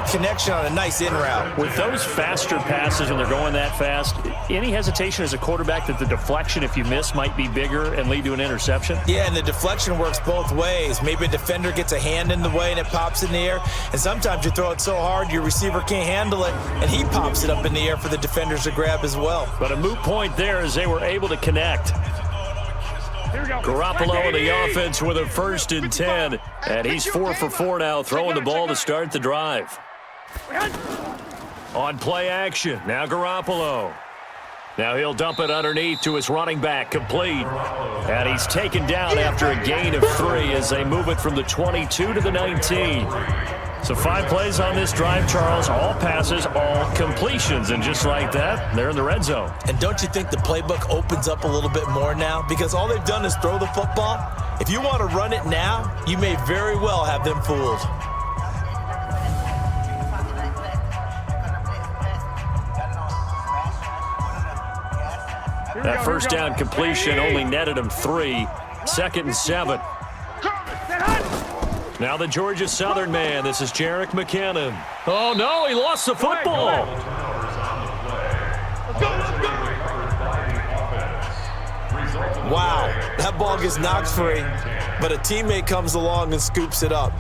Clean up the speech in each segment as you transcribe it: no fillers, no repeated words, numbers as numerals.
connection on a nice in route. With those faster passes when they're going that fast, any hesitation as a quarterback that the deflection, if you miss, might be bigger and lead to an interception? Yeah, and the deflection works both ways. Maybe a defender gets a hand in the way and it pops in the air, and sometimes you throw it so hard your receiver can't handle it, and he pops it up in the air for the defenders to grab as well. But a moot point there as they were able to connect. Garoppolo in the offense with a 1st and 10, and he's 4 for 4 now, throwing the ball to start the drive. On play action, now Garoppolo. Now he'll dump it underneath to his running back, complete. And he's taken down after a gain of 3 as they move it from the 22 to the 19. So 5 plays on this drive, Charles. All passes, all completions. And just like that, they're in the red zone. And don't you think the playbook opens up a little bit more now? Because all they've done is throw the football. If you want to run it now, you may very well have them fooled. That first down completion only netted him 3. 2nd and 7. Now the Georgia Southern man. This is Jerick McKinnon. Oh, no, he lost the football. Wow, that ball gets knocked free, but a teammate comes along and scoops it up.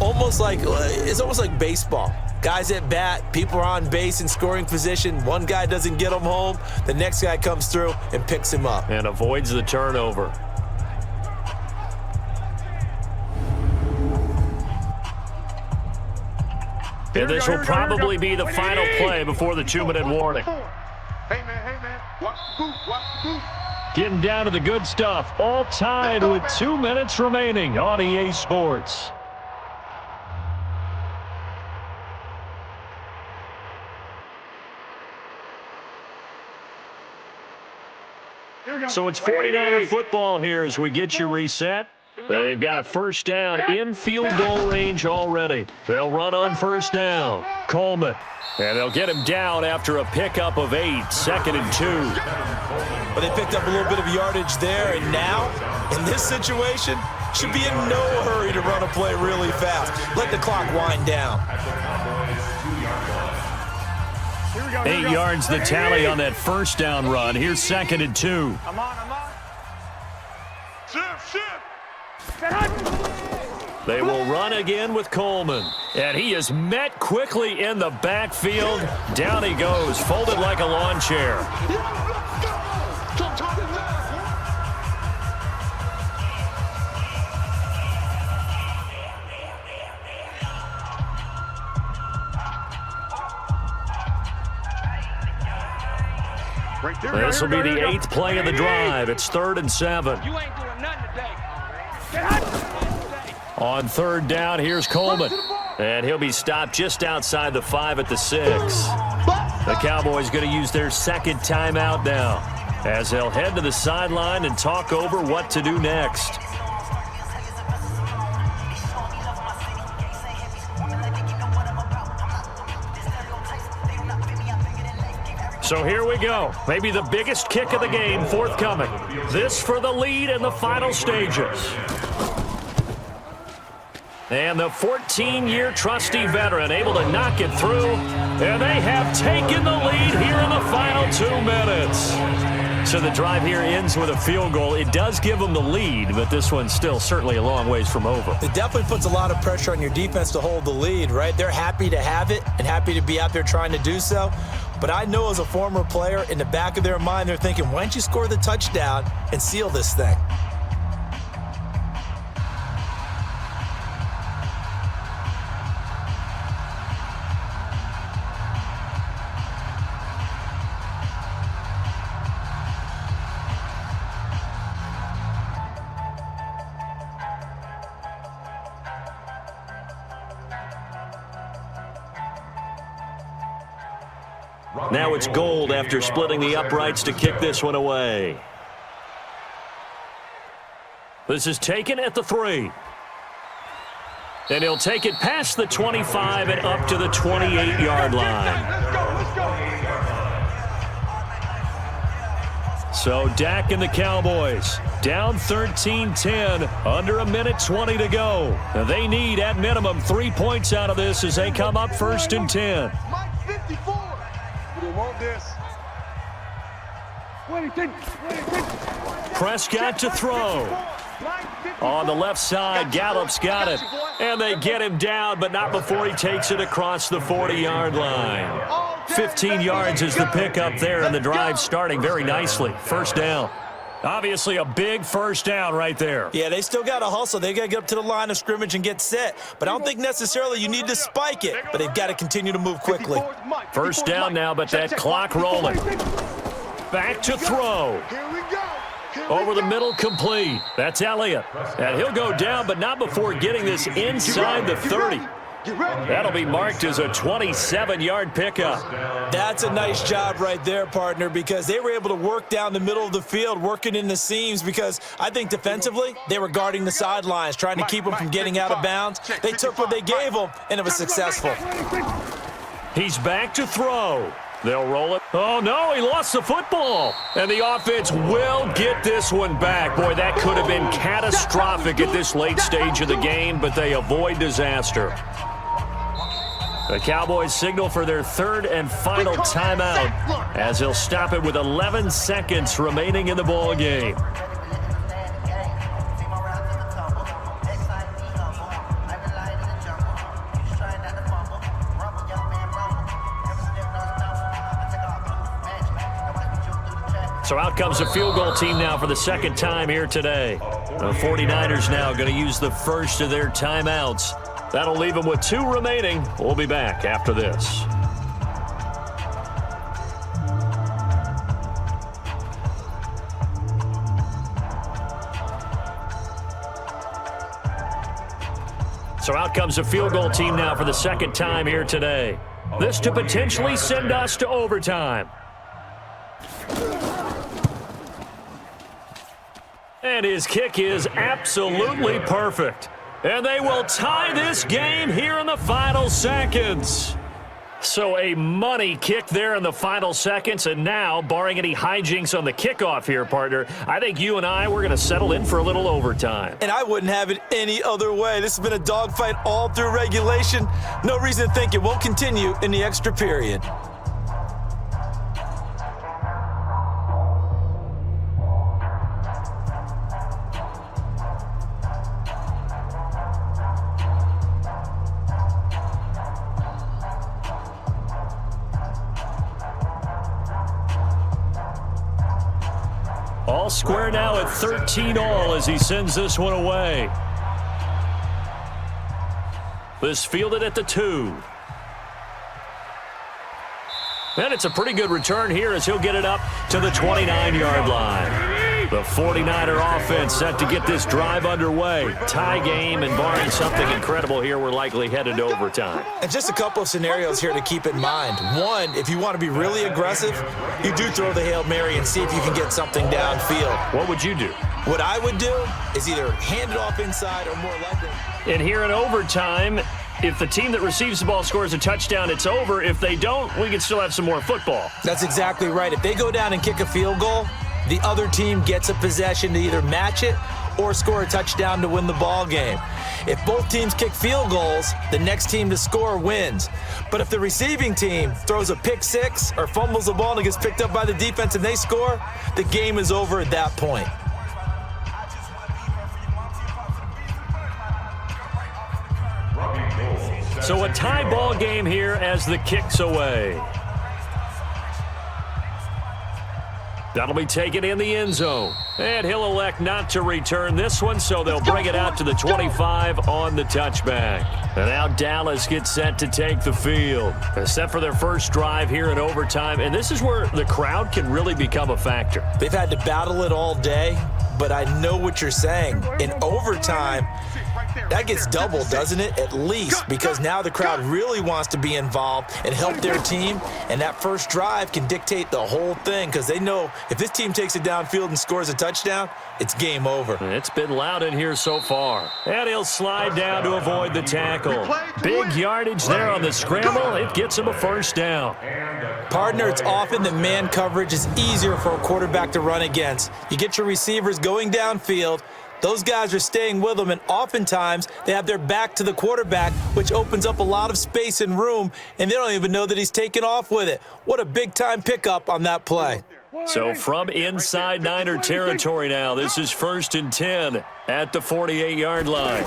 It's almost like baseball. Guys at bat, people are on base in scoring position. One guy doesn't get him home. The next guy comes through and picks him up. And avoids the turnover. And this will probably be the final play before the 2-minute warning. Hey, man. Getting down to the good stuff. All tied with 2 minutes remaining on EA Sports. So it's 49er football here as we get you reset. They've got a 1st down in field goal range already. They'll run on 1st down. Coleman. And they'll get him down after a pickup of 8. 2nd and 2. But they picked up a little bit of yardage there, and now, in this situation, should be in no hurry to run a play really fast. Let the clock wind down. 8 yards the tally on that 1st down run. Here's 2nd and 2. I'm on. Shift. They will run again with Coleman. And he is met quickly in the backfield. Down he goes, folded like a lawn chair. This will be the 8th play of the drive. It's 3rd and 7. You ain't doing nothing today. On 3rd down, here's Coleman. And he'll be stopped just outside the 5 at the 6. The Cowboys going to use their 2nd timeout now as they'll head to the sideline and talk over what to do next. So here we go. Maybe the biggest kick of the game forthcoming. This for the lead in the final stages. And the 14-year trusty veteran able to knock it through. And they have taken the lead here in the final 2 minutes. So the drive here ends with a field goal. It does give them the lead, but this one's still certainly a long ways from over. It definitely puts a lot of pressure on your defense to hold the lead, right? They're happy to have it and happy to be out there trying to do so. But I know as a former player, in the back of their mind, they're thinking, why don't you score the touchdown and seal this thing? Now it's Gold after splitting the uprights to kick this one away. This is taken at the 3. And he'll take it past the 25 and up to the 28-yard line. Let's go. So Dak and the Cowboys down 13-10, under a minute 20 to go. They need at minimum 3 points out of this as they come up 1st and 10. Prescott to throw. On the left side, Gallup's got it. And they get him down, but not before he takes it across the 40-yard line. 15 yards is the pickup there, and the drive starting very nicely. First down. Obviously a big first down right there. Yeah, they still got to hustle. They got to get up to the line of scrimmage and get set. But I don't think necessarily you need to spike it, but they've got to continue to move quickly. First down now, but that clock rolling. Back to throw. Over the middle, complete. That's Elliott. And he'll go down, but not before getting this inside the 30. That'll be marked as a 27-yard pickup. That's a nice job right there, partner, because they were able to work down the middle of the field, working in the seams, because I think defensively they were guarding the sidelines, trying to keep them from getting out of bounds. They took what they gave them, and it was successful. He's back to throw. They'll roll it. Oh, no, he lost the football. And the offense will get this one back. Boy, that could have been catastrophic at this late stage of the game, but they avoid disaster. The Cowboys signal for their third and final timeout as they'll stop it with 11 seconds remaining in the ball game. So out comes the field goal team now for the second time here today. The 49ers now going to use the first of their timeouts. That'll leave them with 2 remaining. We'll be back after this. So out comes the field goal team now for the second time here today. This to potentially send us to overtime. And his kick is absolutely perfect. And they will tie this game here in the final seconds. So a money kick there in the final seconds. And now, barring any hijinks on the kickoff here, partner, I think you and I, we're going to settle in for a little overtime. And I wouldn't have it any other way. This has been a dogfight all through regulation. No reason to think it won't continue in the extra period. All square now at 13 all as he sends this one away. This fielded at the 2. And it's a pretty good return here as he'll get it up to the 29-yard line. The 49er offense set to get this drive underway. Tie game, and barring something incredible here, we're likely headed to overtime. And just a couple of scenarios here to keep in mind. One, if you want to be really aggressive, you do throw the Hail Mary and see if you can get something downfield. What would you do? What I would do is either hand it off inside or more likely. And here in overtime, if the team that receives the ball scores a touchdown, it's over. If they don't, we can still have some more football. That's exactly right. If they go down and kick a field goal, the other team gets a possession to either match it or score a touchdown to win the ball game. If both teams kick field goals, the next team to score wins. But if the receiving team throws a pick six or fumbles the ball and it gets picked up by the defense and they score, the game is over at that point. So a tie ball game here as the kick's away. That'll be taken in the end zone. And he'll elect not to return this one, so they'll bring it out to the 25 on the touchback. And now Dallas gets set to take the field. They're set for their first drive here in overtime, and this is where the crowd can really become a factor. They've had to battle it all day, but I know what you're saying. In overtime, That gets doubled, doesn't it? At least, because now the crowd really wants to be involved and help their team, and that first drive can dictate the whole thing because they know if this team takes it downfield and scores a touchdown, it's game over. It's been loud in here so far. And he'll slide down to avoid the tackle. Big yardage there on the scramble. It gets him a first down. Partner, it's often that man coverage is easier for a quarterback to run against. You get your receivers going downfield. Those guys are staying with them, and oftentimes they have their back to the quarterback, which opens up a lot of space and room, and they don't even know that he's taken off with it. What a big-time pickup on that play. So from inside Niner territory now, this is 1st and 10 at the 48-yard line.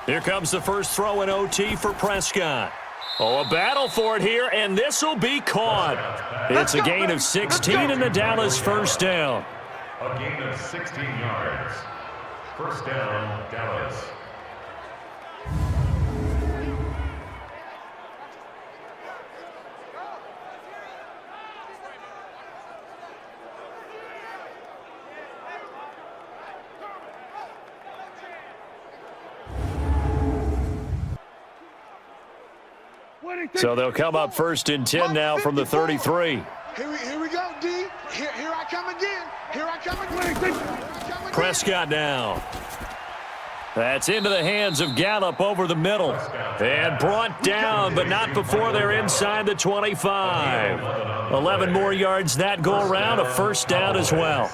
Here comes the first throw in OT for Prescott. Oh, a battle for it here, and this will be caught. It's a gain of 16 and the Dallas first down. A gain of 16 yards. First down, Dallas. So they'll come up 1st and 10 now from the 33. Here we go, D. Here I come again. Here I come again. Prescott now. That's into the hands of Gallup over the middle. And brought down, but not before they're inside the 25. 11 more yards that go around, a first down as well.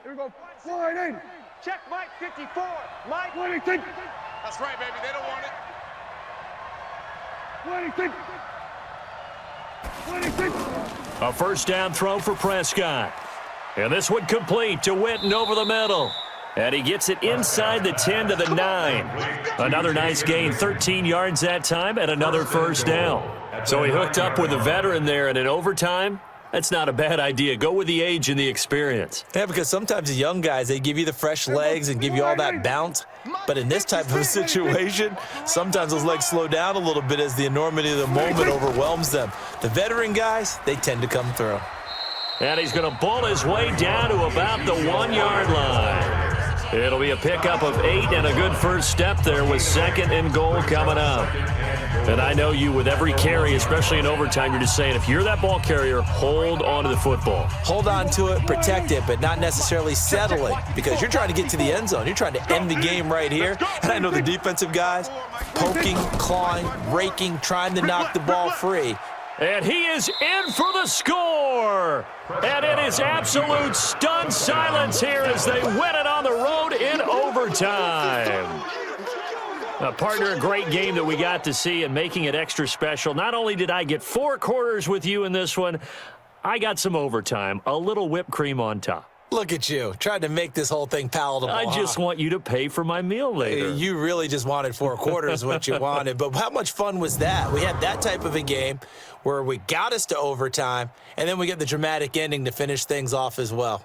Here we go. Slide in. Check Mike 54. Mike 26. That's right, baby. They don't want it. 26. 26. A first down throw for Prescott. And this one complete to Witten over the middle. And he gets it inside the 10 to the 9. Another nice gain, 13 yards that time, and another first down. So he hooked up with a veteran there, and in overtime, that's not a bad idea. Go with the age and the experience. Yeah, because sometimes the young guys, they give you the fresh legs and give you all that bounce. But in this type of a situation, sometimes those legs slow down a little bit as the enormity of the moment overwhelms them. The veteran guys, they tend to come through. And he's going to bull his way down to about the 1-yard line. It'll be a pickup of 8 and a good first step there with 2nd and goal coming up. And I know you with every carry, especially in overtime, you're just saying if you're that ball carrier, hold on to the football. Hold on to it, protect it, but not necessarily settle it because you're trying to get to the end zone. You're trying to end the game right here. And I know the defensive guys poking, clawing, raking, trying to knock the ball free. And he is in for the score. And it is absolute stunned silence here as they win it on the road in overtime. Partner, a great game that we got to see and making it extra special. Not only did I get 4 quarters with you in this one, I got some overtime, a little whipped cream on top. Look at you, trying to make this whole thing palatable. I just want you to pay for my meal later. You really just wanted 4 quarters what you wanted. But how much fun was that? We had that type of a game where we got us to overtime, and then we get the dramatic ending to finish things off as well.